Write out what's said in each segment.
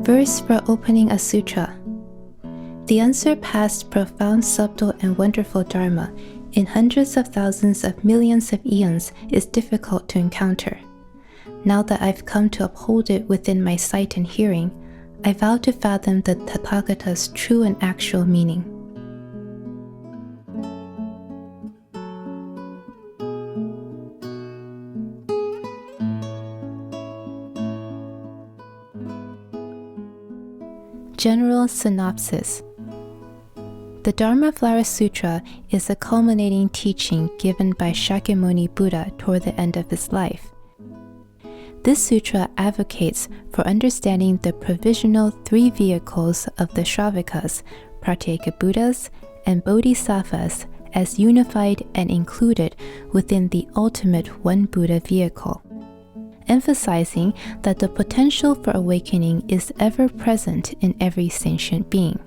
Verse for opening a sutra. The unsurpassed, profound, subtle, and wonderful Dharma in hundreds of thousands of millions of eons is difficult to encounter. Now that I've come to uphold it within my sight and hearing, I vow to fathom the Tathāgata's true and actual meaning. General synopsis. The Dharma Lotus Sūtra is a culminating teaching given by Śākyamuni Buddha toward the end of his life. This sutra advocates for understanding the provisional three vehicles of the Shravakas, Pratyeka Buddhas, and Bodhisattvas as unified and included within the ultimate one Buddha vehicle, emphasizing that the potential for awakening is ever present in every sentient being.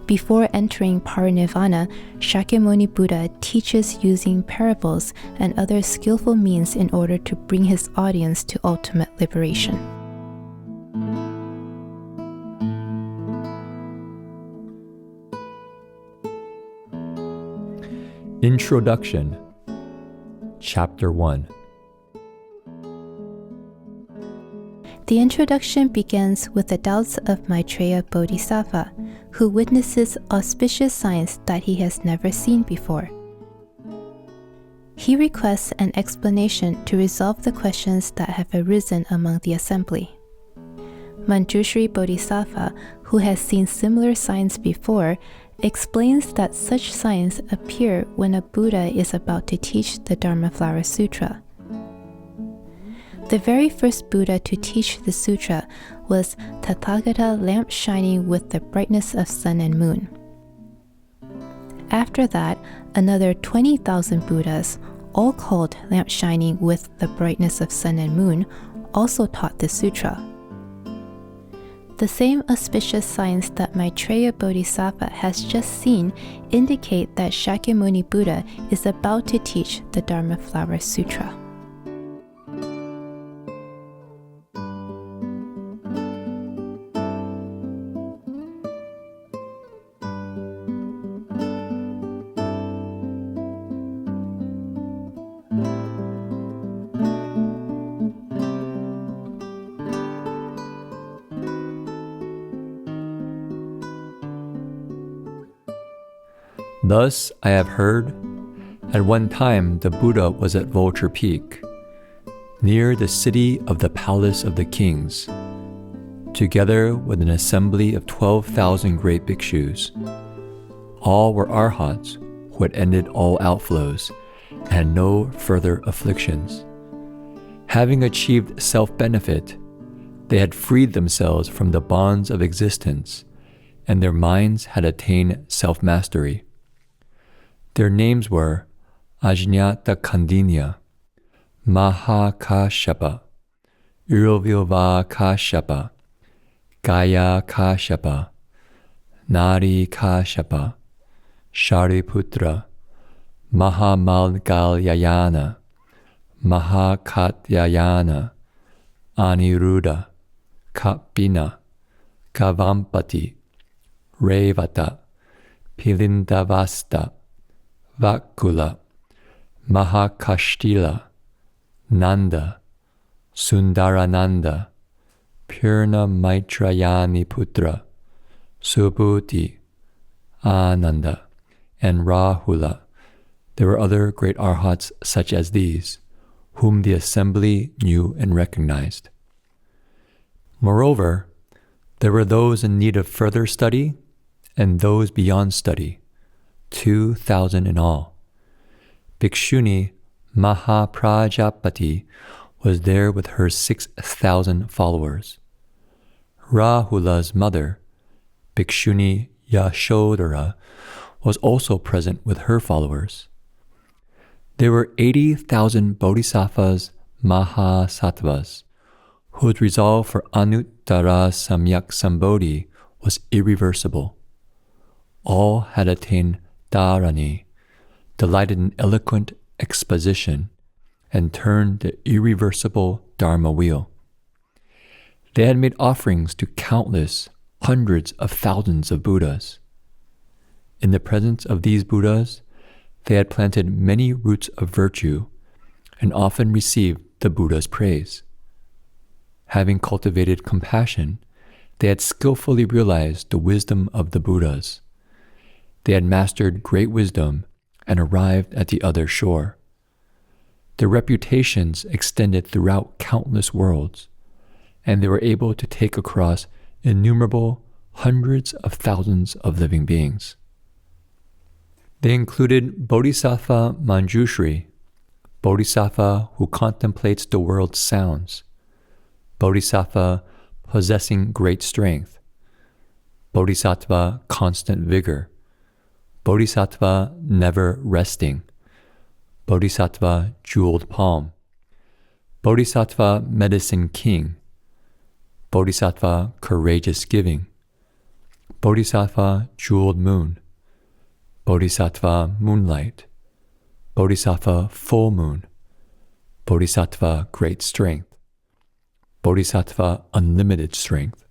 Before entering parinirvana, Śākyamuni Buddha teaches using parables and other skillful means in order to bring his audience to ultimate liberation. Introduction. Chapter 1. The introduction begins with the doubts of Maitreya Bodhisattva, who witnesses auspicious signs that he has never seen before. He requests an explanation to resolve the questions that have arisen among the assembly. Mañjuśrī Bodhisattva, who has seen similar signs before, explains that such signs appear when a Buddha is about to teach the Dharma Lotus Sūtra. The very first Buddha to teach the sutra was Tathāgata Lamp Shining with the brightness of sun and moon. After that, another 20,000 Buddhas, all called Lamp Shining with the brightness of sun and moon, also taught the sutra. The same auspicious signs that Maitreya Bodhisattva has just seen indicate that Śākyamuni Buddha is about to teach the Dharma Lotus Sūtra. Thus I have heard, at one time the Buddha was at Vulture Peak, near the city of the Palace of the Kings, together with an assembly of 12,000 great bhikshus. All were arhats who had ended all outflows and had no further afflictions. Having achieved self-benefit, they had freed themselves from the bonds of existence, and their minds had attained self-mastery. Their names were Ajñata Kandinya, Mahakāshyapa, Urvilvākāshyapa, Gayakāshyapa, Narikāshyapa, Shariputra, Mahamalgalyayana, Mahakatyayana, Aniruddha, Kapina, Kavampati, Revata, Pilindavasta, Vakula, Mahakashtila, Nanda, Sundarananda, Purna Maitrayani Putra, Subhuti, Ananda, and Rahula. There were other great arhats such as these, whom the assembly knew and recognized. Moreover, there were those in need of further study and those beyond study, 2,000 in all. Bhikshuni Mahaprajapati was there with her 6,000 followers. Rahula's mother, Bhikshuni Yashodhara, was also present with her followers. There were 80,000 bodhisattvas, mahasattvas, whose resolve for anuttara samyak sambodhi was irreversible. All had attained dharani, delighted in eloquent exposition, and turned the irreversible Dharma wheel. They had made offerings to countless, hundreds of thousands of Buddhas. In the presence of these Buddhas, they had planted many roots of virtue and often received the Buddha's praise. Having cultivated compassion, they had skillfully realized the wisdom of the Buddhas. They had mastered great wisdom and arrived at the other shore. Their reputations extended throughout countless worlds, and they were able to take across innumerable hundreds of thousands of living beings. They included Bodhisattva Mañjuśrī, Bodhisattva who contemplates the world's sounds, Bodhisattva possessing great strength, Bodhisattva constant vigor, Bodhisattva never resting, Bodhisattva jeweled palm, Bodhisattva medicine king, Bodhisattva courageous giving, Bodhisattva jeweled moon, Bodhisattva moonlight, Bodhisattva full moon, Bodhisattva great strength, Bodhisattva unlimited strength,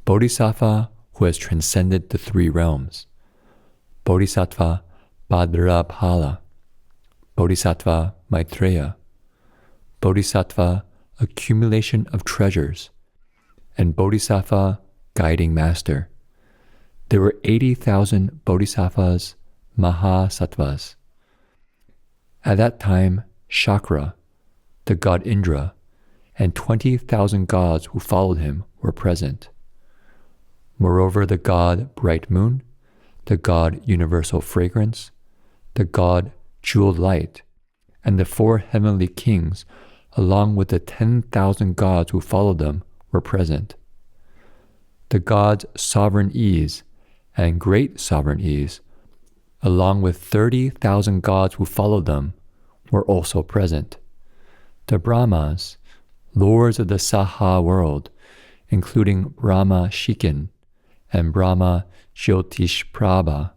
Bodhisattva who has transcended the three realms, Bodhisattva Bhadrapala, Bodhisattva Maitreya, Bodhisattva accumulation of treasures, and Bodhisattva guiding master. There were 80,000 Bodhisattvas, Mahasattvas. At that time, Chakra, the god Indra, and 20,000 gods who followed him were present. Moreover, the god Bright Moon, the god Universal Fragrance, the god Jeweled Light, and the 4 heavenly kings, along with the 10,000 gods who followed them, were present. The gods Sovereign Ease and Great Sovereign Ease, along with 30,000 gods who followed them, were also present. The Brahmas, lords of the Saha world, including Brahma Shikin and Brahma Jyotishprabha,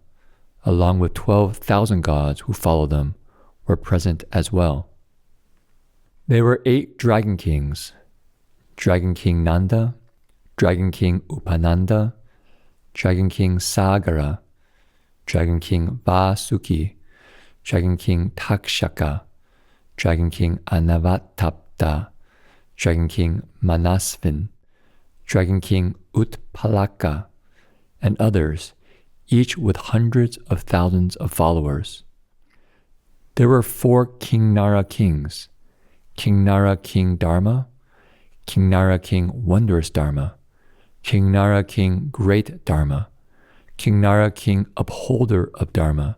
along with 12,000 gods who followed them, were present as well. There were 8 dragon kings: Dragon King Nanda, Dragon King Upananda, Dragon King Sagara, Dragon King Vasuki, Dragon King Takshaka, Dragon King Anavatapta, Dragon King Manasvin, Dragon King Utpalaka, and others, each with hundreds of thousands of followers. There were 4 King Nara kings: King Nara King Dharma, King Nara King Wondrous Dharma, King Nara King Great Dharma, King Nara King Upholder of Dharma,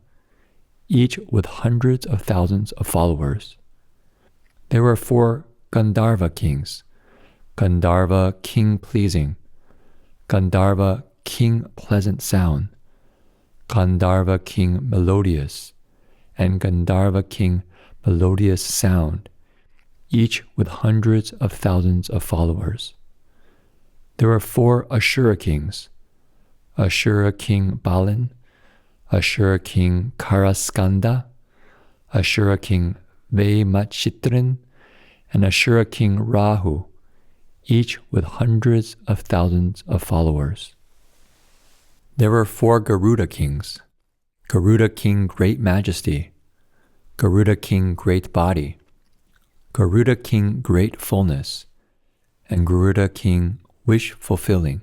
each with hundreds of thousands of followers. There were 4 Gandharva kings: Gandharva King Pleasing, Gandharva King Pleasant Sound, Gandharva King Melodious, and Gandharva King Melodious Sound, each with hundreds of thousands of followers. There were 4 Ashura kings: Ashura King Balin, Ashura King Karaskanda, Ashura King Vaimachitran, and Ashura King Rahu, each with hundreds of thousands of followers. There were 4 Garuda kings: Garuda King Great Majesty, Garuda King Great Body, Garuda King Great Fullness, and Garuda King Wish Fulfilling,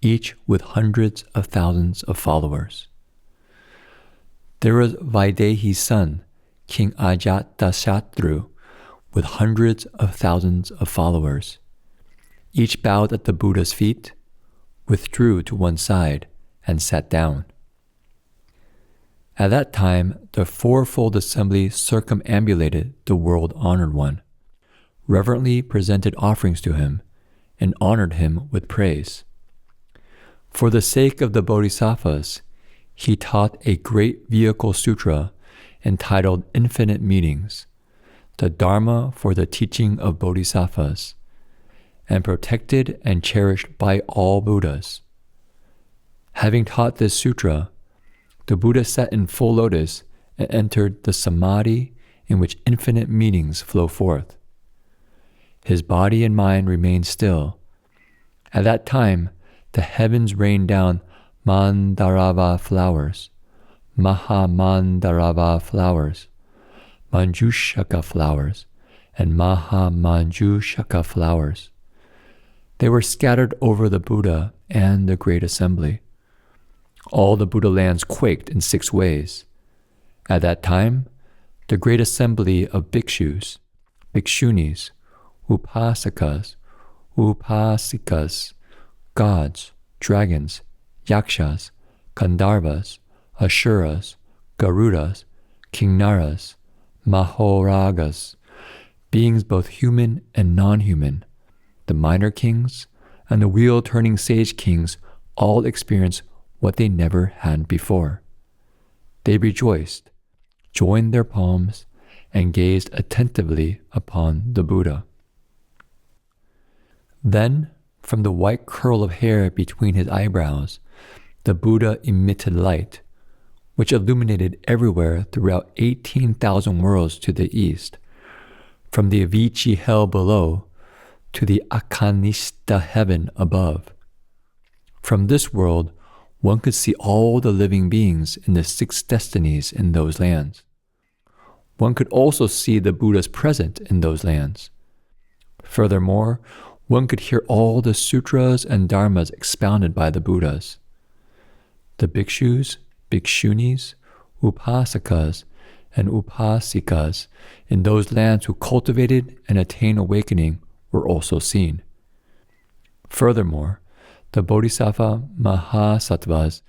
each with hundreds of thousands of followers. There was Vaidehi's son, King Ajatasattu, with hundreds of thousands of followers. Each bowed at the Buddha's feet, withdrew to one side, and sat down. At that time, the fourfold assembly circumambulated the world-honored one, reverently presented offerings to him, and honored him with praise. For the sake of the Bodhisattvas, he taught a great vehicle sutra entitled Infinite Meanings, the Dharma for the teaching of Bodhisattvas, and protected and cherished by all Buddhas. Having taught this sutra, the Buddha sat in full lotus and entered the samadhi in which infinite meanings flow forth. His body and mind remained still, At that time, the heavens rained down Mandarava flowers, Mahamandarava flowers, Mañjuśrī flowers, and Mañjuśrī flowers. They were scattered over the Buddha and the Great Assembly. All the Buddha lands quaked in 6 ways. At that time, the Great Assembly of bhikshus, bhikshunis, upasakas, upasikas, gods, dragons, yakshas, gandharvas, asuras, garudas, kinnaras, mahoragas, beings both human and non-human, the minor kings and the wheel-turning sage kings all experienced what they never had before. They rejoiced, joined their palms, and gazed attentively upon the Buddha. Then, from the white curl of hair between his eyebrows, the Buddha emitted light, which illuminated everywhere throughout 18,000 worlds to the east, from the Avicii hell below to the Akanishta heaven above. From this world, one could see all the living beings in the 6 destinies in those lands. One could also see the Buddhas present in those lands. Furthermore, one could hear all the sutras and dharmas expounded by the Buddhas. The bhikshus, bhikshunis, upasakas, and upasikas in those lands who cultivated and attained awakening were also seen. Furthermore, the Bodhisattva Mahasattvas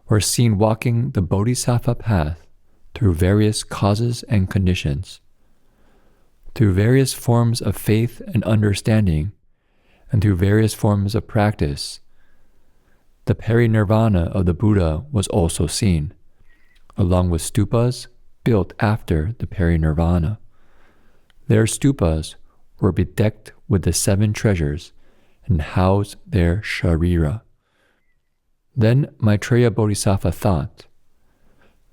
were seen walking the Bodhisattva path through various causes and conditions. Through various forms of faith and understanding, and through various forms of practice, the parinirvana of the Buddha was also seen, along with stupas built after the parinirvana. Their stupas were bedecked with the 7 treasures and housed their sharira. Then Maitreya Bodhisattva thought,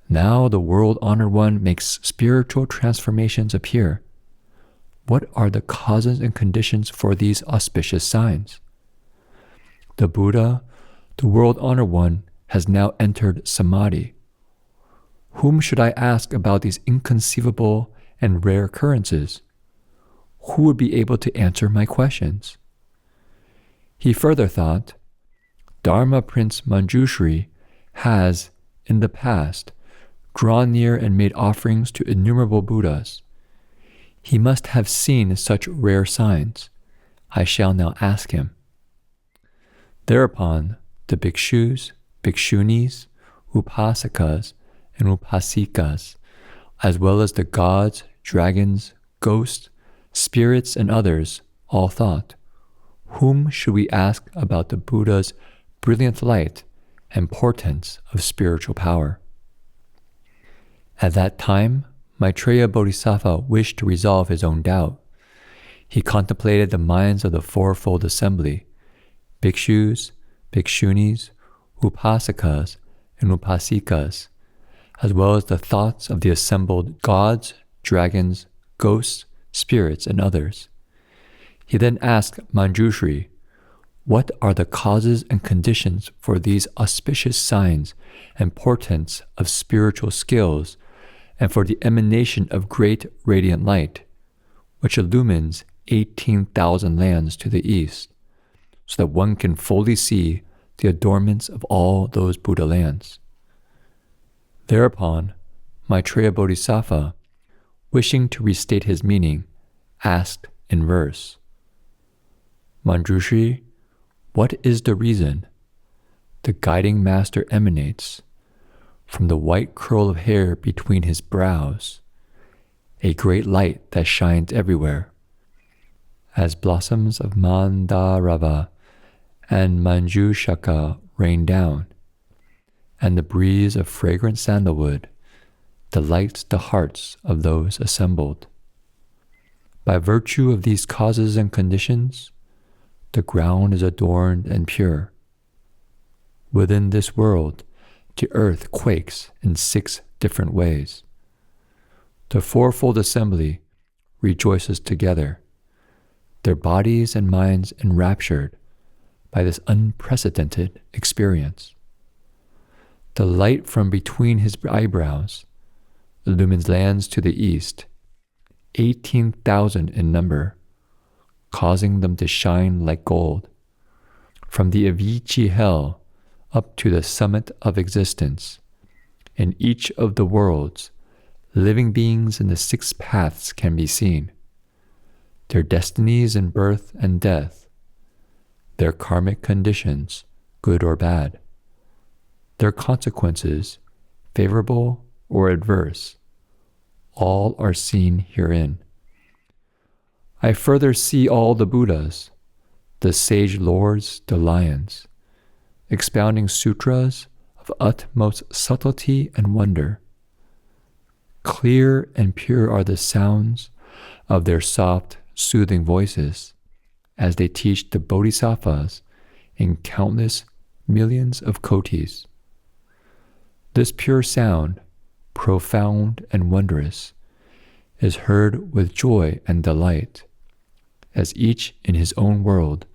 now the world-honored one makes spiritual transformations appear. What are the causes and conditions for these auspicious signs? The Buddha, the world-honored one, has now entered samadhi. Whom should I ask about these inconceivable and rare occurrences? Who would be able to answer my questions? He further thought, Dharma Prince Mañjuśrī has, in the past, drawn near and made offerings to innumerable Buddhas. He must have seen such rare signs. I shall now ask him. Thereupon, the bhikshus, bhikshunis, upasakas, and upasikas, as well as the gods, dragons, ghosts, spirits, and others, all thought, whom should we ask about the Buddha's brilliant light and portents of spiritual power? At that time, Maitreya Bodhisattva wished to resolve his own doubt. He contemplated the minds of the 4-fold assembly, bhikshus, bhikshunis, upasakas, and upasikas, as well as the thoughts of the assembled gods, dragons, ghosts, spirits, and others. He then asked Mañjuśrī, what are the causes and conditions for these auspicious signs and portents of spiritual skills and for the emanation of great radiant light, which illumines 18,000 lands to the east, so that one can fully see the adornments of all those Buddha lands? Thereupon, Maitreya Bodhisattva, wishing to restate his meaning, asked in verse, Mañjuśrī, what is the reason? The guiding master emanates from the white curl of hair between his brows, a great light that shines everywhere. As blossoms of Mandarava and Mañjuśrī rain down, and the breeze of fragrant sandalwood delights the hearts of those assembled. By virtue of these causes and conditions, the ground is adorned and pure. Within this world, the earth quakes in 6 different ways. The 4-fold assembly rejoices together, their bodies and minds enraptured by this unprecedented experience. The light from between his eyebrows illumines lands to the east, 18,000 in number, causing them to shine like gold. From the Avicii hell up to the summit of existence, in each of the worlds, living beings in the 6 paths can be seen. Their destinies in birth and death, their karmic conditions, good or bad, their consequences, favorable or adverse, all are seen herein. I further see all the Buddhas, the sage lords, the lions, expounding sutras of utmost subtlety and wonder. Clear and pure are the sounds of their soft, soothing voices as they teach the bodhisattvas in countless millions of kotis. This pure sound, profound and wondrous, is heard with joy and delight, as each in his own world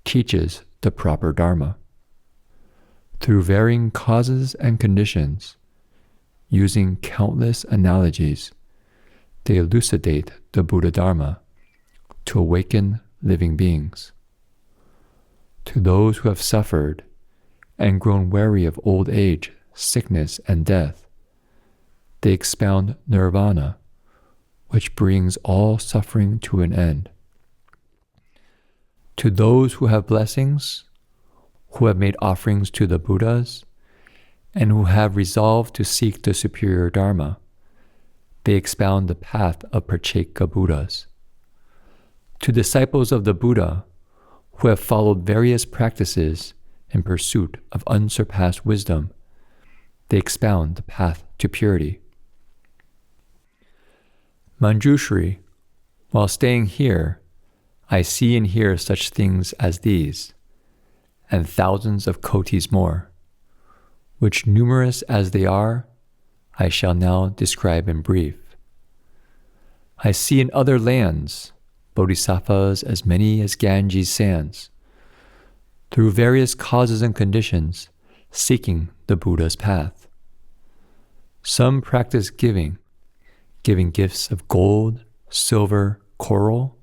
teaches the proper Dharma. Through varying causes and conditions, using countless analogies, they elucidate the Buddha Dharma to awaken living beings. To those who have suffered and grown weary of old age, sickness, and death, they expound nirvana, which brings all suffering to an end. To those who have blessings, who have made offerings to the Buddhas, and who have resolved to seek the superior Dharma, they expound the path of Pratyeka Buddhas. To disciples of the Buddha, who have followed various practices in pursuit of unsurpassed wisdom, they expound the path to purity. Mañjuśrī, while staying here, I see and hear such things as these, and thousands of kotis more, which, numerous as they are, I shall now describe in brief. I see in other lands bodhisattvas as many as Ganges sands, through various causes and conditions, seeking the Buddha's path. Some practice giving gifts of gold, silver, coral,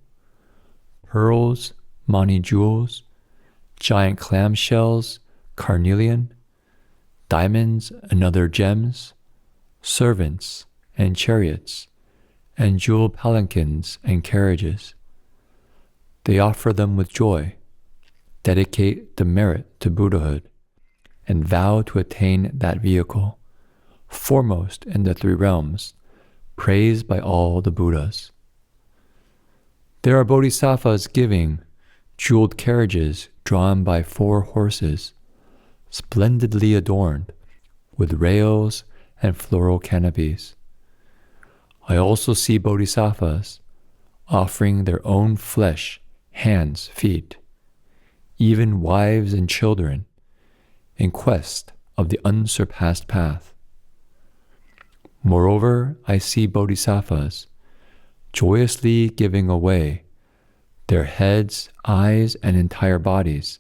pearls, mani jewels, giant clamshells, carnelian, diamonds and other gems, servants and chariots, and jeweled palanquins and carriages. They offer them with joy, dedicate the merit to Buddhahood, and vow to attain that vehicle, foremost in the 3 realms, praised by all the Buddhas. There are bodhisattvas giving jeweled carriages drawn by 4 horses, splendidly adorned with rails and floral canopies. I also see bodhisattvas offering their own flesh, hands, feet, even wives and children, in quest of the unsurpassed path. Moreover, I see bodhisattvas joyously giving away their heads, eyes, and entire bodies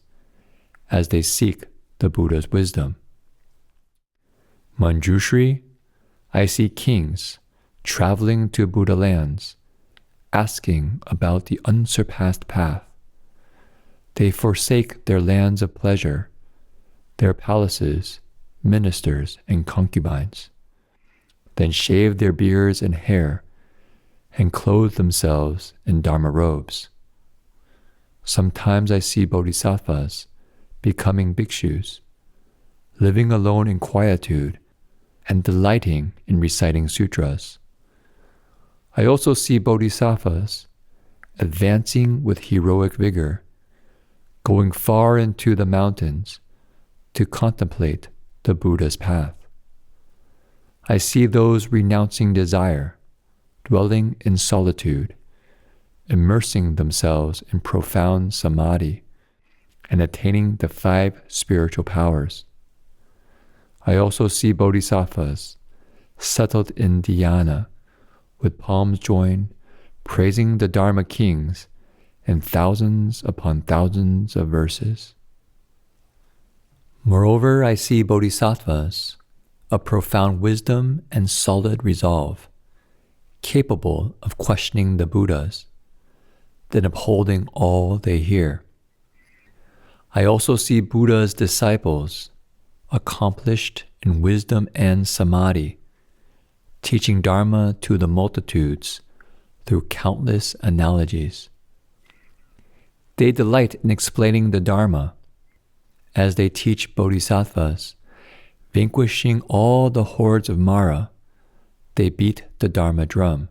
as they seek the Buddha's wisdom. Mañjuśrī, I see kings traveling to Buddha lands, asking about the unsurpassed path. They forsake their lands of pleasure, their palaces, ministers, and concubines, then shave their beards and hair, and clothe themselves in Dharma robes. Sometimes I see bodhisattvas becoming bhikshus, living alone in quietude and delighting in reciting sutras. I also see bodhisattvas advancing with heroic vigor, going far into the mountains to contemplate the Buddha's path. I see those renouncing desire, dwelling in solitude, immersing themselves in profound samadhi, and attaining the 5 spiritual powers. I also see bodhisattvas settled in dhyana, with palms joined, praising the Dharma kings in thousands upon thousands of verses. Moreover, I see bodhisattvas of profound wisdom and solid resolve, capable of questioning the Buddhas, then upholding all they hear. I also see Buddha's disciples, accomplished in wisdom and samadhi, teaching Dharma to the multitudes through countless analogies. They delight in explaining the Dharma as they teach bodhisattvas, vanquishing all the hordes of Mara. They beat the Dharma drum.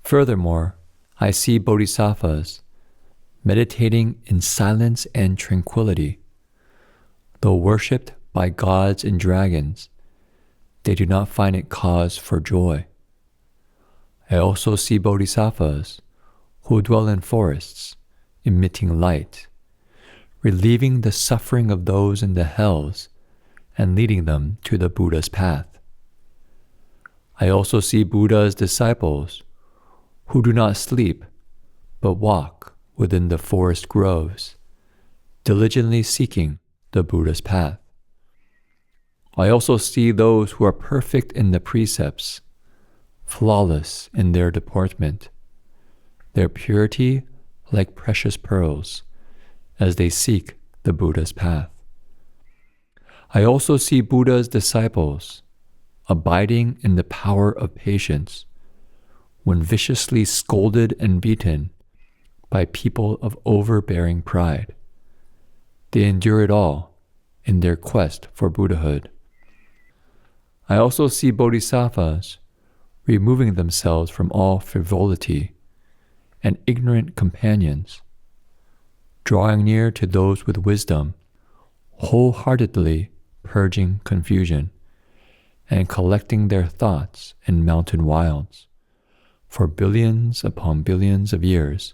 Furthermore, I see bodhisattvas meditating in silence and tranquility. Though worshipped by gods and dragons, they do not find it cause for joy. I also see bodhisattvas who dwell in forests, emitting light, relieving the suffering of those in the hells and leading them to the Buddha's path. I also see Buddha's disciples who do not sleep but walk within the forest groves, diligently seeking the Buddha's path. I also see those who are perfect in the precepts, flawless in their deportment, their purity like precious pearls, as they seek the Buddha's path. I also see Buddha's disciples abiding in the power of patience when viciously scolded and beaten by people of overbearing pride. They endure it all in their quest for Buddhahood. I also see bodhisattvas removing themselves from all frivolity and ignorant companions, drawing near to those with wisdom, wholeheartedly purging confusion, and collecting their thoughts in mountain wilds for billions upon billions of years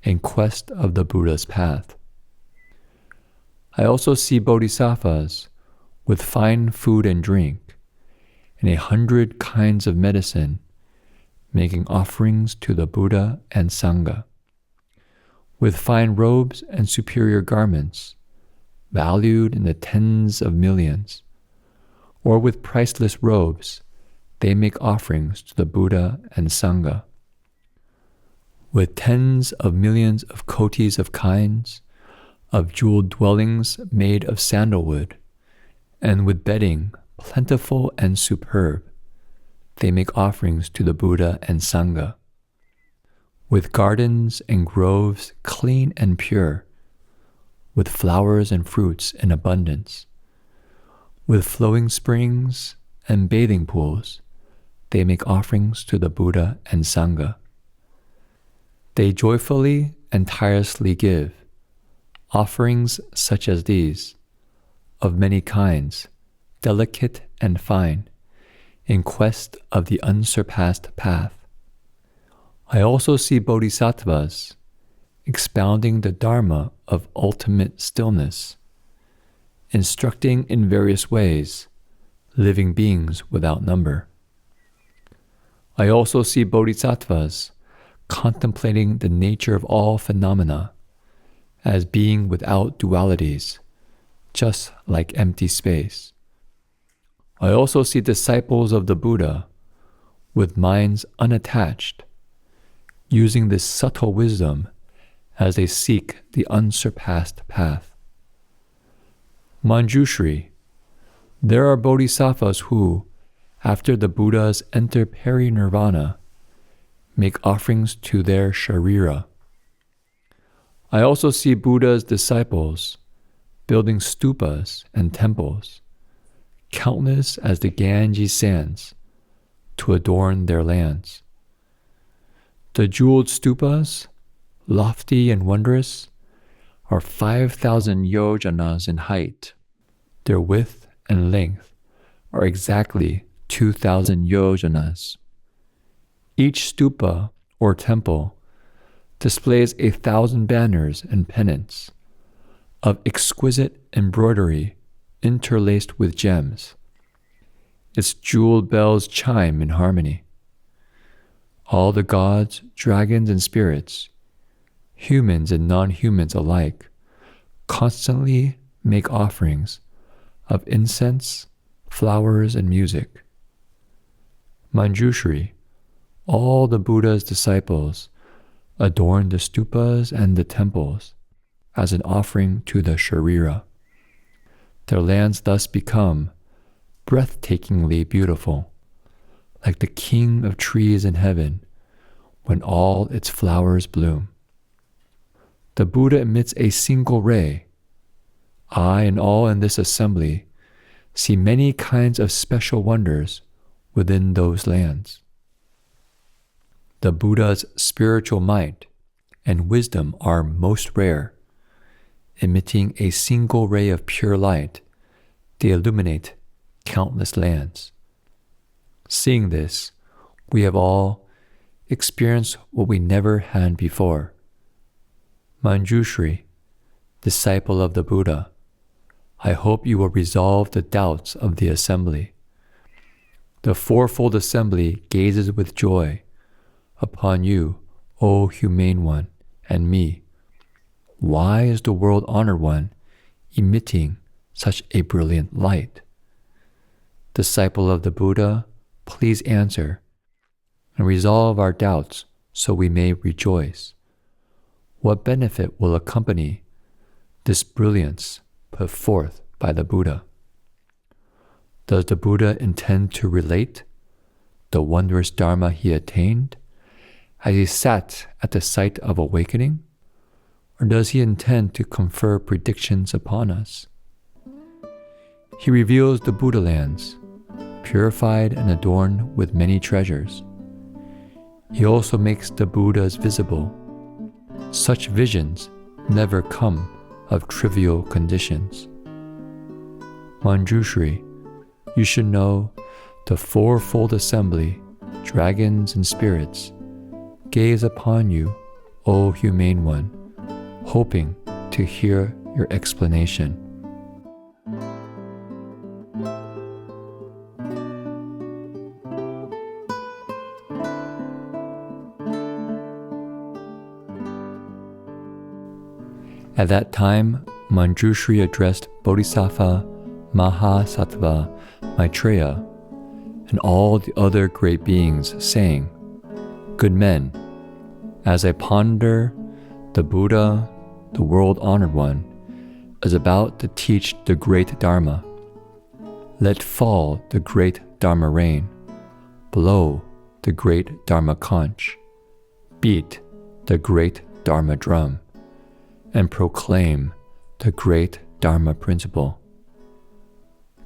in quest of the Buddha's path. I also see bodhisattvas with fine food and drink and 100 kinds of medicine, making offerings to the Buddha and Sangha, with fine robes and superior garments, valued in the tens of millions, or with priceless robes, they make offerings to the Buddha and Sangha. With tens of millions of kotis of kinds, of jeweled dwellings made of sandalwood, and with bedding plentiful and superb, they make offerings to the Buddha and Sangha. With gardens and groves clean and pure, with flowers and fruits in abundance, with flowing springs and bathing pools, they make offerings to the Buddha and Sangha. They joyfully and tirelessly give offerings such as these, of many kinds, delicate and fine, in quest of the unsurpassed path. I also see bodhisattvas expounding the Dharma of ultimate stillness, instructing in various ways living beings without number. I also see bodhisattvas contemplating the nature of all phenomena as being without dualities, just like empty space. I also see disciples of the Buddha with minds unattached, using this subtle wisdom as they seek the unsurpassed path. Mañjuśrī, there are bodhisattvas who, after the Buddhas enter peri-nirvana, make offerings to their sharira. I also see Buddha's disciples building stupas and temples, countless as the Ganges sands, to adorn their lands. The jeweled stupas, lofty and wondrous, are 5,000 yojanas in height. Their width and length are exactly 2,000 yojanas. Each stupa or temple displays 1,000 banners and pennants of exquisite embroidery interlaced with gems. Its jeweled bells chime in harmony. All the gods, dragons, and spirits, humans and non-humans alike, constantly make offerings of incense, flowers, and music. Mañjuśrī, all the Buddha's disciples, adorn the stupas and the temples as an offering to the Sharira. Their lands thus become breathtakingly beautiful, like the king of trees in heaven when all its flowers bloom. The Buddha emits a single ray. I and all in this assembly see many kinds of special wonders within those lands. The Buddha's spiritual might and wisdom are most rare. Emitting a single ray of pure light, they illuminate countless lands. Seeing this, we have all experienced what we never had before. Mañjuśrī, disciple of the Buddha, I hope you will resolve the doubts of the assembly. The fourfold assembly gazes with joy upon you, O humane one, and me. Why is the world-honored one emitting such a brilliant light? Disciple of the Buddha, please answer and resolve our doubts so we may rejoice. What benefit will accompany this brilliance put forth by the Buddha? Does the Buddha intend to relate the wondrous Dharma he attained as he sat at the site of awakening? Or does he intend to confer predictions upon us? He reveals the Buddha lands, purified and adorned with many treasures. He also makes the Buddhas visible. Such visions never come of trivial conditions. Mañjuśrī, you should know the fourfold assembly, dragons and spirits, gaze upon you, O humane one, hoping to hear your explanation. At that time, Mañjuśrī addressed Bodhisattva Mahasattva Maitreya and all the other great beings, saying, Good men, as I ponder, the Buddha, the world-honored one, is about to teach the great Dharma. Let fall the great Dharma rain, blow the great Dharma conch, beat the great Dharma drum, and proclaim the great Dharma principle.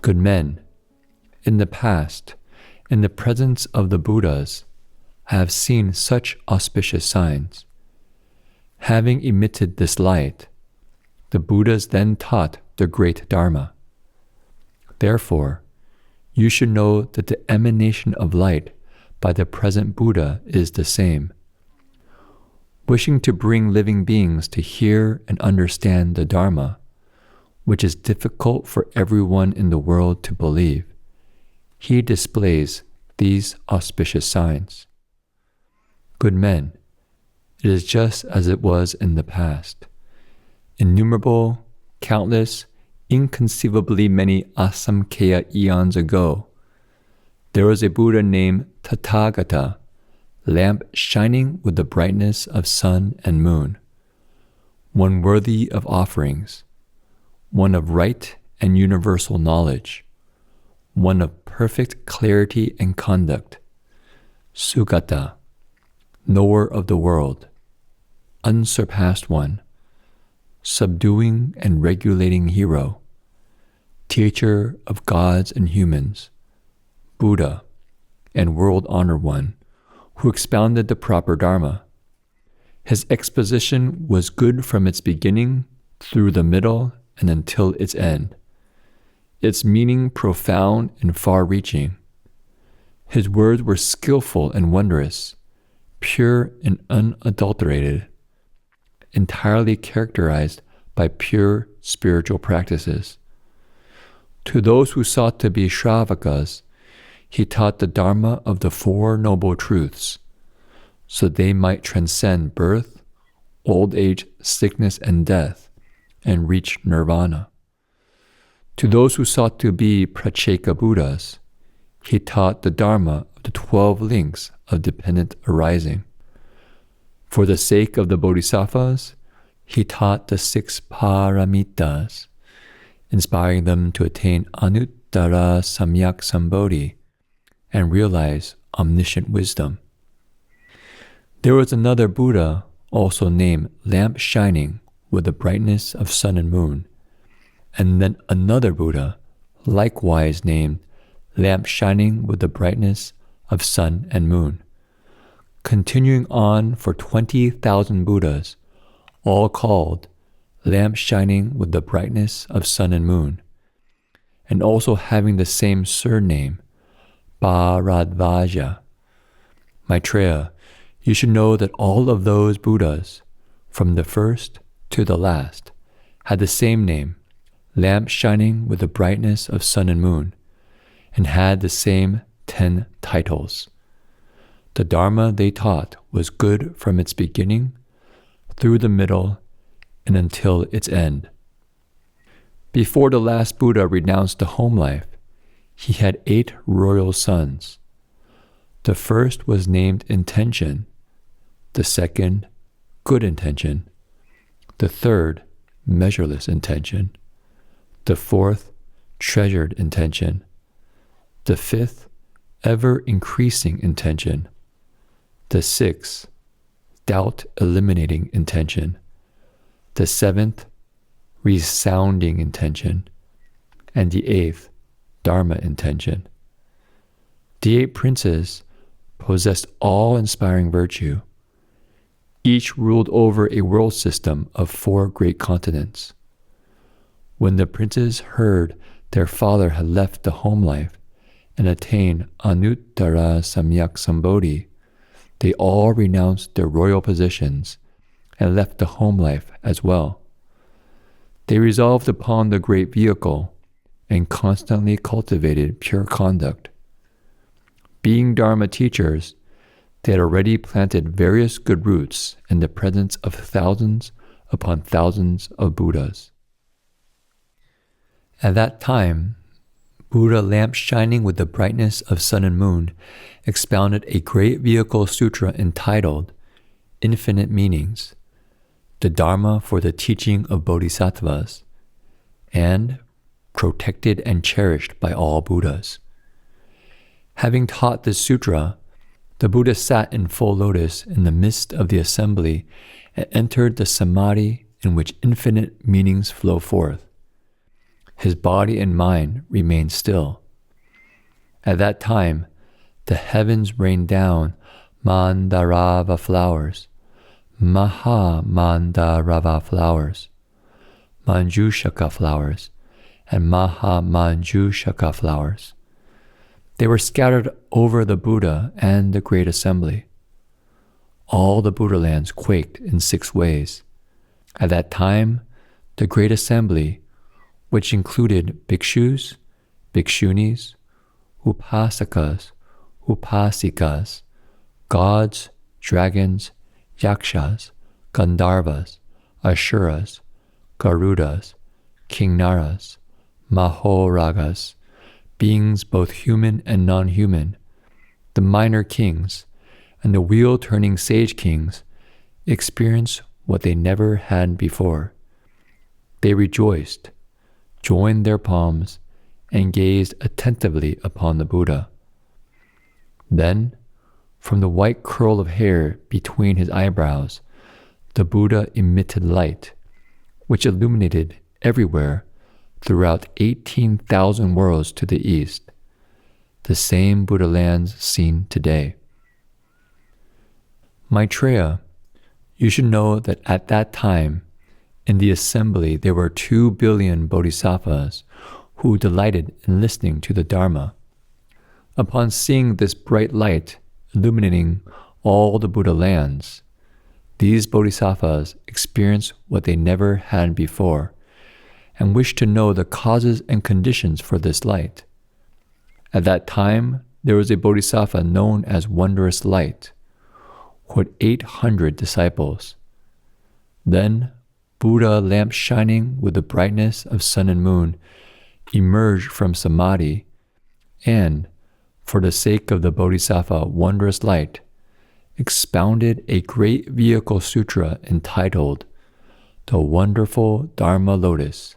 Good men, in the past, in the presence of the Buddhas, I have seen such auspicious signs. Having emitted this light, the Buddhas then taught the great Dharma. Therefore, you should know that the emanation of light by the present Buddha is the same. Wishing to bring living beings to hear and understand the Dharma, which is difficult for everyone in the world to believe, he displays these auspicious signs. Good men, it is just as it was in the past. Innumerable, countless, inconceivably many asamkhya eons ago, there was a Buddha named Tathāgata, lamp shining with the brightness of sun and moon, one worthy of offerings, one of right and universal knowledge, one of perfect clarity and conduct, Sugata, knower of the world, unsurpassed one, subduing and regulating hero, teacher of gods and humans, Buddha, and world-honored one, who expounded the proper Dharma. His exposition was good from its beginning through the middle and until its end, its meaning profound and far-reaching. His words were skillful and wondrous, pure and unadulterated, entirely characterized by pure spiritual practices. To those who sought to be Shravakas, he taught the Dharma of the Four Noble Truths, so they might transcend birth, old age, sickness, and death, and reach nirvana. To those who sought to be Pratyeka Buddhas, he taught the Dharma of the 12 links of dependent arising. For the sake of the Bodhisattvas, he taught the 6 Paramitas, inspiring them to attain Anuttara Samyak Sambodhi and realize omniscient wisdom. There was another Buddha, also named Lamp Shining with the brightness of sun and moon, and then another Buddha, likewise named Lamp Shining with the brightness of sun and moon, continuing on for 20,000 Buddhas, all called Lamp Shining with the brightness of sun and moon, and also having the same surname, Bharadvaja. Maitreya, you should know that all of those Buddhas, from the first to the last, had the same name, Lamp Shining with the brightness of sun and moon, and had the same 10 titles. The Dharma they taught was good from its beginning, through the middle, and until its end. Before the last Buddha renounced the home life, he had 8 royal sons. The first was named Intention, the second, Good Intention, the third, Measureless Intention, the fourth, Treasured Intention, the fifth, Ever-Increasing Intention, the sixth, Doubt-Eliminating Intention, the seventh, Resounding Intention, and the eighth, Dharma Intention. The 8 princes possessed awe-inspiring virtue. Each ruled over a world system of 4 great continents. When the princes heard their father had left the home life and attained Anuttara Samyak Sambodhi, they all renounced their royal positions and left the home life as well. They resolved upon the great vehicle and constantly cultivated pure conduct. Being Dharma teachers, they had already planted various good roots in the presence of thousands upon thousands of Buddhas. At that time, Buddha Lamp Shining with the brightness of sun and moon expounded a great vehicle sutra entitled Infinite Meanings, the Dharma for the teaching of Bodhisattvas, and protected and cherished by all Buddhas. Having taught this sutra, the Buddha sat in full lotus in the midst of the assembly and entered the samadhi in which infinite meanings flow forth. His body and mind remained still. At that time, the heavens rained down Mandarava flowers, Maha-Mandarava flowers, Mañjuśrī flowers, and Maha-Mañjuśrī flowers. They were scattered over the Buddha and the great assembly. All the Buddha lands quaked in 6 ways. At that time, the great assembly, which included bhikshus, bhikshunis, upasakas, upasikas, gods, dragons, yakshas, gandharvas, asuras, garudas, kinnaras, mahoragas, beings both human and non-human, the minor kings, and the wheel-turning sage kings experienced what they never had before. They rejoiced, joined their palms, and gazed attentively upon the Buddha. Then, from the white curl of hair between his eyebrows, the Buddha emitted light, which illuminated everywhere throughout 18,000 worlds to the east, the same Buddha lands seen today. Maitreya, you should know that at that time, in the assembly there were 2 billion bodhisattvas who delighted in listening to the Dharma. Upon seeing this bright light illuminating all the Buddha lands, these bodhisattvas experienced what they never had before and wished to know the causes and conditions for this light. At that time, there was a bodhisattva known as Wondrous Light, who had 800 disciples. Then Buddha Lamp Shining with the brightness of sun and moon emerged from samadhi and, for the sake of the Bodhisattva wondrous light, expounded a great vehicle sutra entitled The Wonderful Dharma Lotus,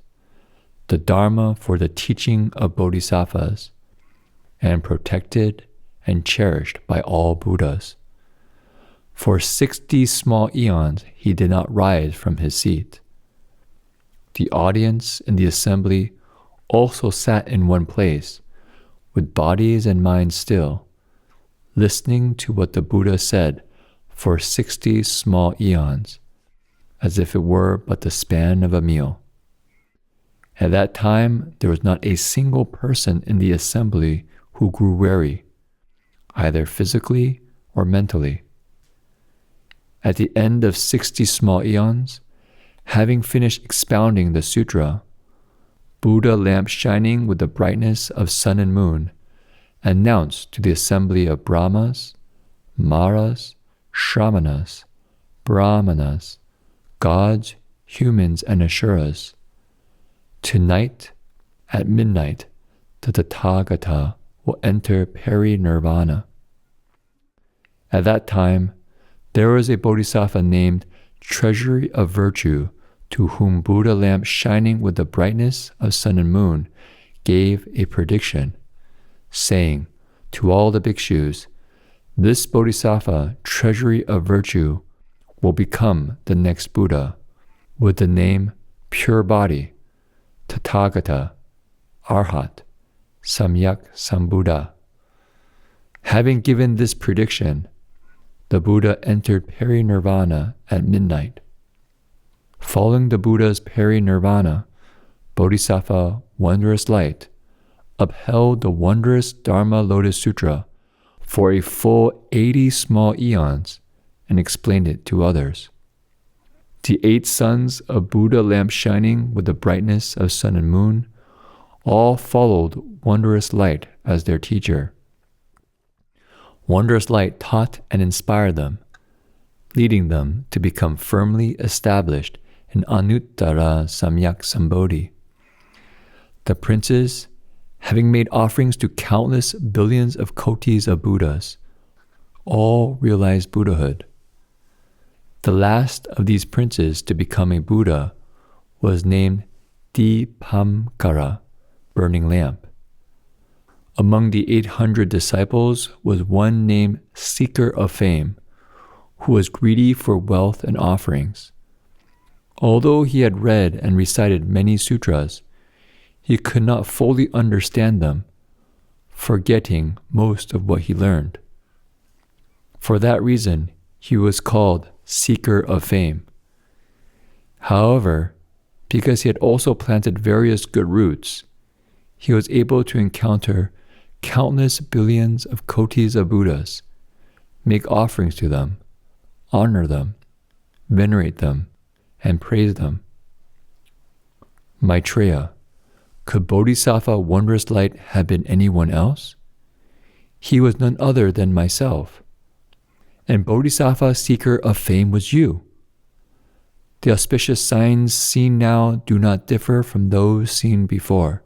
the Dharma for the teaching of Bodhisattvas, and protected and cherished by all Buddhas. For 60 small eons he did not rise from his seat. The audience in the assembly also sat in one place, with bodies and minds still, listening to what the Buddha said for 60 small eons, as if it were but the span of a meal. At that time, there was not a single person in the assembly who grew weary, either physically or mentally. At the end of 60 small eons, having finished expounding the sutra, Buddha lamp shining with the brightness of sun and moon, announced to the assembly of Brahmas, Maras, Shramanas, Brahmanas, gods, humans, and Asuras, tonight at midnight the Tathāgata will enter peri-nirvana. At that time, there was a Bodhisattva named Treasury of Virtue, to whom Buddha lamp shining with the brightness of sun and moon gave a prediction, saying to all the bhikshus, this Bodhisattva, Treasury of Virtue, will become the next Buddha, with the name Pure Body, Tathāgata, Arhat, Samyak Sambuddha. Having given this prediction, the Buddha entered peri-nirvana at midnight. Following the Buddha's peri-nirvana, Bodhisattva Wondrous Light upheld the wondrous Dharma Lotus Sūtra for a full 80 small eons and explained it to others. The 8 sons of Buddha lamp shining with the brightness of sun and moon all followed Wondrous Light as their teacher. Wondrous Light taught and inspired them, leading them to become firmly established in Anuttara Samyak Sambodhi. The princes, having made offerings to countless billions of kotis of Buddhas, all realized Buddhahood. The last of these princes to become a Buddha was named Dipamkara, burning lamp. Among the 800 disciples was one named Seeker of Fame, who was greedy for wealth and offerings. Although he had read and recited many sutras, he could not fully understand them, forgetting most of what he learned. For that reason, he was called Seeker of Fame. However, because he had also planted various good roots, he was able to encounter countless billions of kotis of Buddhas, make offerings to them, honor them, venerate them, and praise them. Maitreya, could Bodhisattva Wondrous Light have been anyone else? He was none other than myself. And Bodhisattva Seeker of Fame was you. The auspicious signs seen now do not differ from those seen before.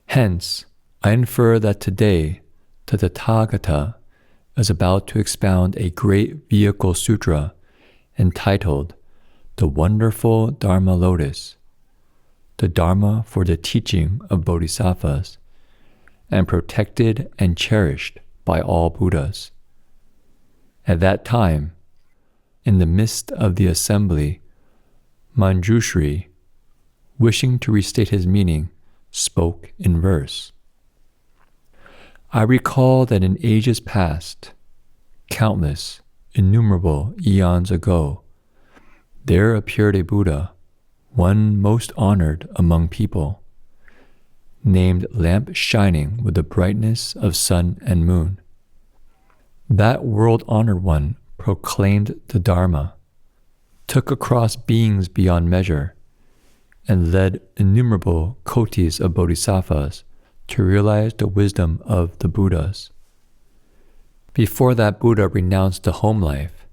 Hence, I infer that today the Tathāgata is about to expound a great vehicle sutra entitled The Wonderful Dharma Lotus, the Dharma for the teaching of Bodhisattvas, and protected and cherished by all Buddhas. At that time, in the midst of the assembly, Mañjuśrī, wishing to restate his meaning, spoke in verse. I recall that in ages past, countless, innumerable eons ago, there appeared a Buddha, one most honored among people, named Lamp Shining with the brightness of sun and moon. That world-honored one proclaimed the Dharma, took across beings beyond measure, and led innumerable kotis of bodhisattvas to realize the wisdom of the Buddhas. Before that Buddha renounced the home life,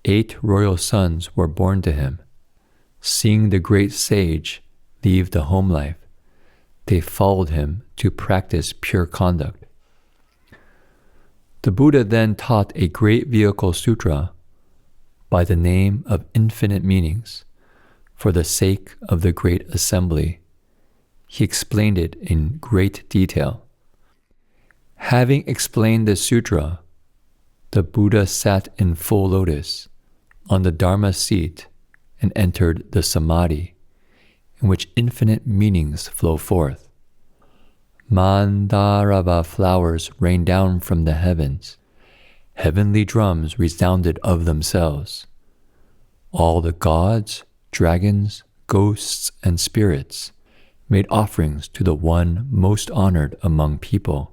8 royal sons were born to him. Seeing the great sage leave the home life, they followed him to practice pure conduct. The Buddha then taught a great vehicle sutra by the name of Infinite Meanings for the sake of the great assembly. He explained it in great detail. Having explained the sutra, the Buddha sat in full lotus on the Dharma seat and entered the samadhi, in which infinite meanings flow forth. Mandarava flowers rained down from the heavens. Heavenly drums resounded of themselves. All the gods, dragons, ghosts, and spirits made offerings to the one most honored among people.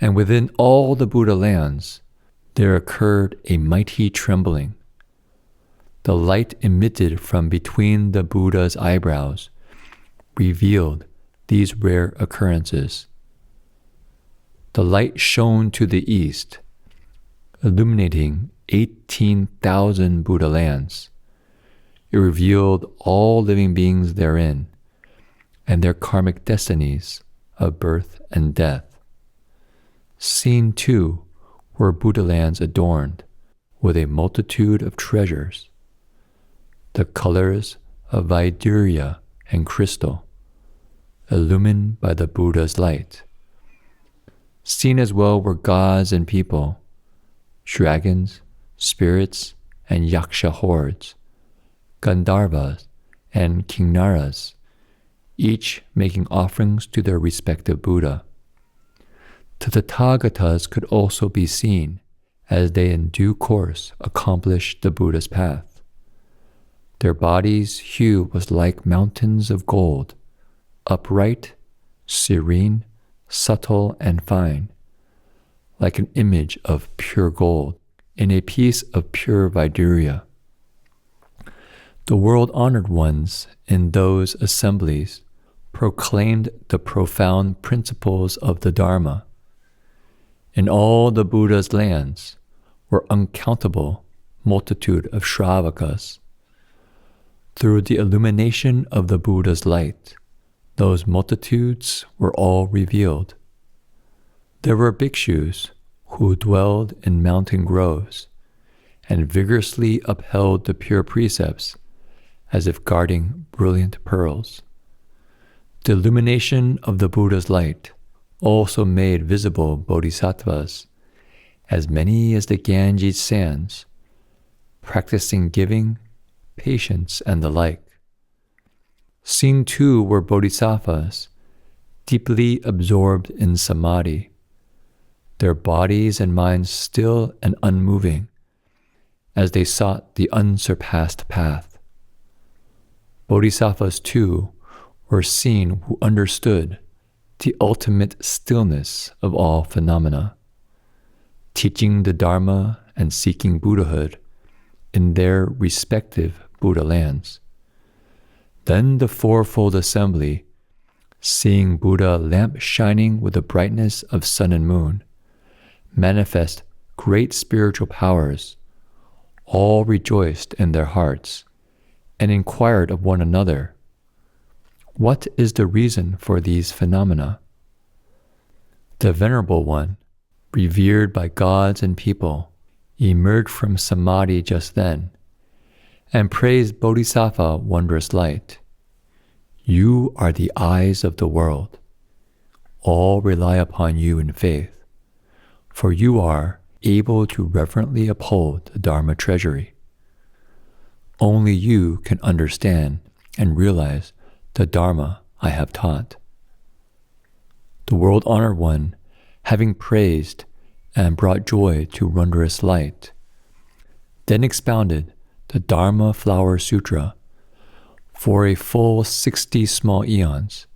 And within all the Buddha lands, there occurred a mighty trembling. The light emitted from between the Buddha's eyebrows revealed these rare occurrences. The light shone to the east, illuminating 18,000 Buddha lands. It revealed all living beings therein and their karmic destinies of birth and death. Seen too were Buddha lands adorned with a multitude of treasures, the colors of Vaidurya and crystal, illumined by the Buddha's light. Seen as well were gods and people, dragons, spirits, and yaksha hordes, Gandharvas and Kinnaras, each making offerings to their respective Buddha. The Tathāgatas could also be seen as they in due course accomplished the Buddha's path. Their bodies' hue was like mountains of gold, upright, serene, subtle, and fine, like an image of pure gold in a piece of pure Vaidurya. The world-honored ones in those assemblies proclaimed the profound principles of the Dharma. In all the Buddha's lands were uncountable multitude of Shravakas. Through the illumination of the Buddha's light, those multitudes were all revealed. There were bhikshus who dwelled in mountain groves and vigorously upheld the pure precepts as if guarding brilliant pearls. The illumination of the Buddha's light also made visible bodhisattvas, as many as the Ganges sands, practicing giving, patience, and the like. Seen too were bodhisattvas, deeply absorbed in samadhi, their bodies and minds still and unmoving, as they sought the unsurpassed path. Bodhisattvas too were seen who understood the ultimate stillness of all phenomena, teaching the Dharma and seeking Buddhahood in their respective Buddha lands. Then the fourfold assembly, seeing Buddha lamp shining with the brightness of sun and moon, manifest great spiritual powers, all rejoiced in their hearts and inquired of one another, "What is the reason for these phenomena?" The Venerable One, revered by gods and people, emerged from samadhi just then and praised Bodhisattva Wondrous Light. "You are the eyes of the world. All rely upon you in faith, for you are able to reverently uphold the Dharma treasury. Only you can understand and realize the Dharma I have taught." The world-honored one, having praised and brought joy to Wondrous Light, then expounded the Dharma Flower Sutra for a full 60 small eons.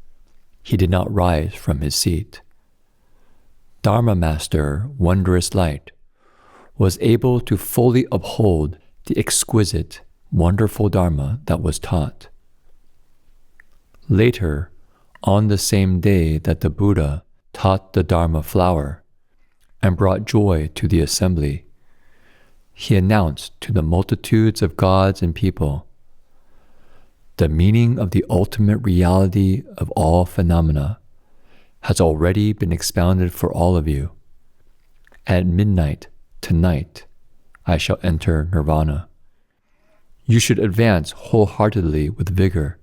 He did not rise from his seat. Dharma Master Wondrous Light was able to fully uphold the exquisite, wonderful Dharma that was taught. Later, on the same day that the Buddha taught the Dharma flower and brought joy to the assembly, he announced to the multitudes of gods and people, The meaning of the ultimate reality of all phenomena has already been expounded for all of you. At midnight tonight, I shall enter nirvana. You should advance wholeheartedly with vigor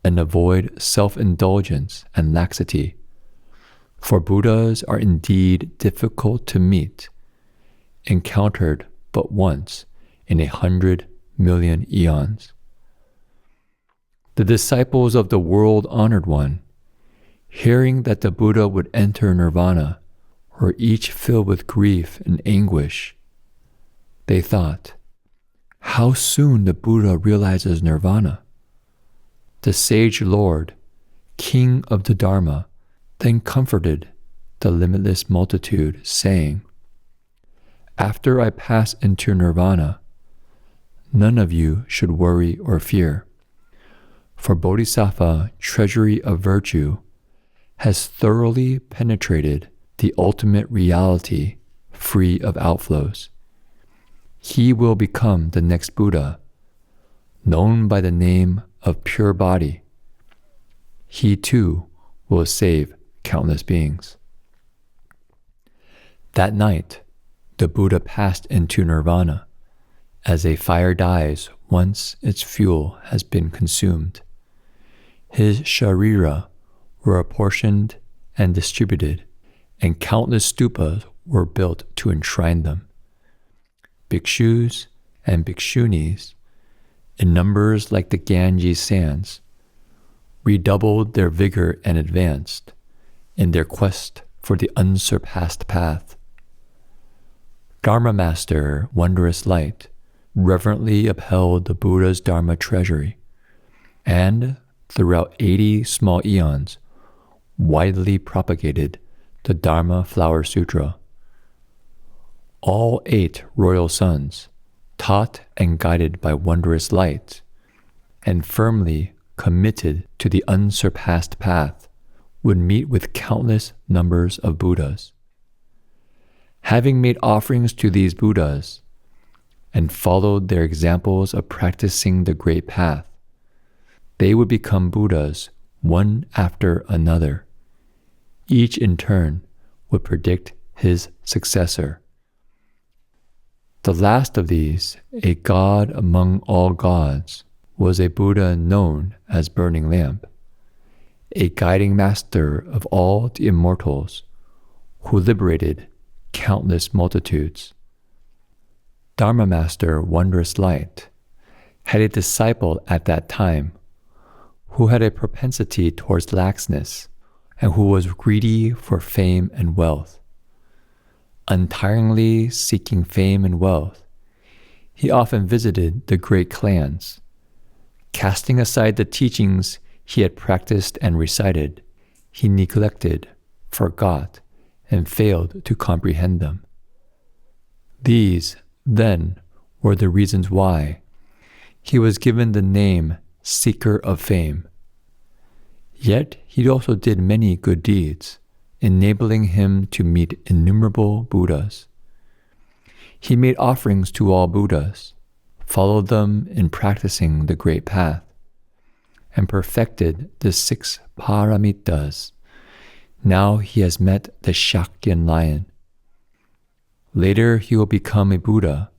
and avoid self-indulgence and laxity, for Buddhas are indeed difficult to meet, encountered but once in 100 million eons. The disciples of the world-honored one, hearing that the Buddha would enter nirvana, were each filled with grief and anguish. They thought, how soon the Buddha realizes nirvana? The sage Lord, King of the Dharma, then comforted the limitless multitude, saying, after I pass into nirvana, none of you should worry or fear, for Bodhisattva, treasury of virtue, has thoroughly penetrated the ultimate reality free of outflows. He will become the next Buddha, known by the name of pure body. He too will save countless beings. That night, the Buddha passed into nirvana, as a fire dies once its fuel has been consumed. His sharira were apportioned and distributed, and countless stupas were built to enshrine them. Bhikshus and bhikshunis, in numbers like the Ganges sands, redoubled their vigor and advanced in their quest for the unsurpassed path. Dharma Master, Wondrous Light, reverently upheld the Buddha's Dharma treasury, and throughout 80 small eons, widely propagated the Dharma Flower Sutra. All 8 royal sons, taught and guided by Wondrous Light, and firmly committed to the unsurpassed path, would meet with countless numbers of Buddhas. Having made offerings to these Buddhas, and followed their examples of practicing the great path, they would become Buddhas one after another. Each in turn would predict his successor. The last of these, a god among all gods, was a Buddha known as Burning Lamp, a guiding master of all the immortals, who liberated countless multitudes. Dharma Master Wondrous Light had a disciple at that time who had a propensity towards laxness and who was greedy for fame and wealth. Untiringly seeking fame and wealth, he often visited the great clans. Casting aside the teachings he had practiced and recited, he neglected, forgot, and failed to comprehend them. These, then, were the reasons why he was given the name Seeker of Fame. Yet he also did many good deeds, enabling him to meet innumerable Buddhas. He made offerings to all Buddhas, followed them in practicing the great path, and perfected the 6 paramitas. Now he has met the Shakyan lion. Later he will become a Buddha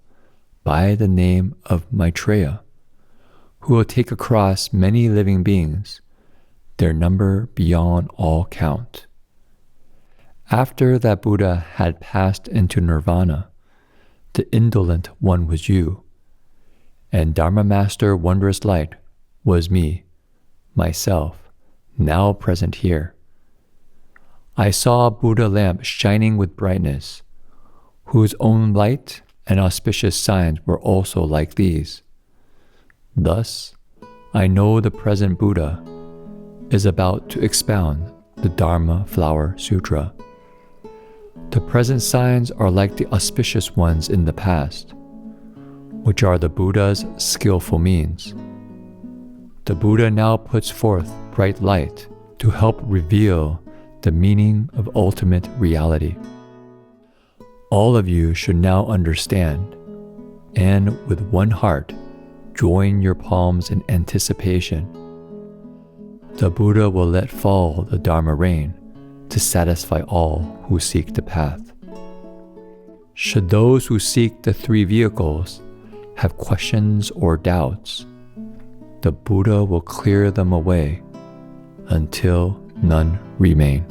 by the name of Maitreya, who will take across many living beings, their number beyond all count. After that Buddha had passed into nirvana, the indolent one was you, and Dharma Master Wondrous Light was me, myself, now present here. I saw Buddha lamp shining with brightness, whose own light and auspicious signs were also like these. Thus, I know the present Buddha is about to expound the Dharma Flower Sutra. The present signs are like the auspicious ones in the past, which are the Buddha's skillful means. The Buddha now puts forth bright light to help reveal the meaning of ultimate reality. All of you should now understand, and with one heart, join your palms in anticipation. The Buddha will let fall the Dharma rain to satisfy all who seek the path. Should those who seek the three vehicles have questions or doubts, the Buddha will clear them away until none remain.